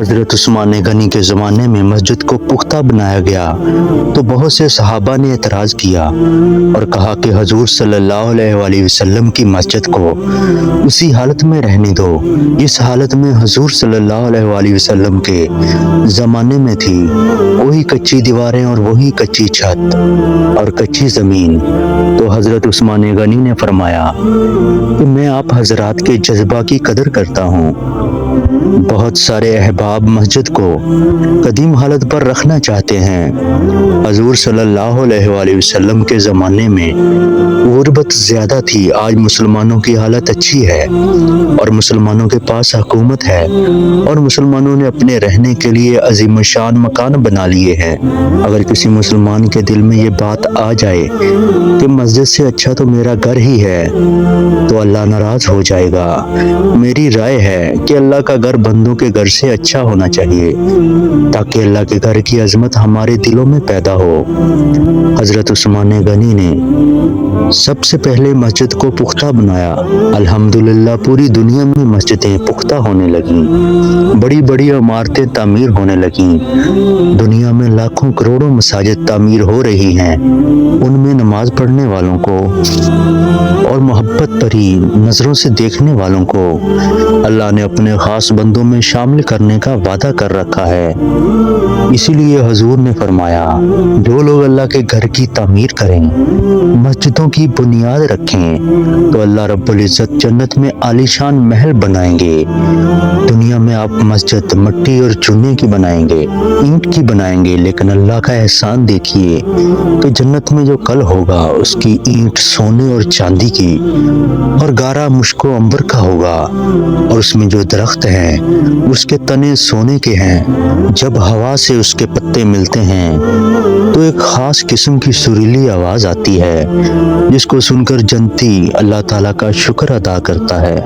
حضرت عثمان غنی کے زمانے میں مسجد کو پختہ بنایا گیا تو بہت سے صحابہ نے اعتراض کیا اور کہا کہ حضور صلی اللہ علیہ وآلہ وسلم کی مسجد کو اسی حالت میں رہنے دو جس حالت میں حضور صلی اللہ علیہ وآلہ وسلم کے زمانے میں تھی، وہی کچی دیواریں اور وہی کچی چھت اور کچی زمین۔ تو حضرت عثمان غنی نے فرمایا کہ میں آپ حضرات کے جذبہ کی قدر کرتا ہوں۔ بہت سارے احباب مسجد کو قدیم حالت پر رکھنا چاہتے ہیں۔ حضور صلی اللہ علیہ وآلہ وسلم کے زمانے میں غربت زیادہ تھی، آج مسلمانوں کی حالت اچھی ہے اور مسلمانوں کے پاس حکومت ہے اور مسلمانوں نے اپنے رہنے کے لیے عظیم شان مکان بنا لیے ہیں۔ اگر کسی مسلمان کے دل میں یہ بات آ جائے کہ مسجد سے اچھا تو میرا گھر ہی ہے تو اللہ ناراض ہو جائے گا۔ میری رائے ہے کہ اللہ کا گھر بندوں کے گھر سے اچھا ہونا چاہیے تاکہ اللہ کے گھر کی عظمت ہمارے دلوں میں پیدا ہو۔ حضرت عثمان غنی نے سب سے پہلے مسجد کو پختہ بنایا۔ الحمدللہ پوری دنیا میں مسجدیں پختہ ہونے لگیں، بڑی بڑی عمارتیں تعمیر ہونے لگیں۔ دنیا میں لاکھوں کروڑوں مساجد تعمیر ہو رہی ہیں، ان میں نماز پڑھنے والوں کو اور محبت بھری نظروں سے دیکھنے والوں کو اللہ نے اپنے خاص بندوں میں شامل کرنے کا وعدہ کر رکھا ہے۔ اسی لیے حضور نے فرمایا جو لوگ اللہ کے گھر کی تعمیر کریں، مسجدوں کی بنیاد رکھیں تو اللہ رب العزت جنت میں عالیشان محل بنائیں گے۔ دنیا میں آپ مسجد مٹی اور چونے کی بنائیں گے، اینٹ کی بنائیں گے، لیکن اللہ کا احسان دیکھیے کہ جنت میں جو کل ہوگا اس کی اینٹ سونے اور چاندی کی اور گارا مشک و عنبر کا ہوگا، اور اس میں جو درخت ہیں اس کے تنے سونے کے ہیں۔ جب ہوا سے اس کے پتے ملتے ہیں تو ایک خاص قسم کی سریلی آواز آتی ہے جس کو سن کر جنتی اللہ تعالیٰ کا شکر ادا کرتا ہے۔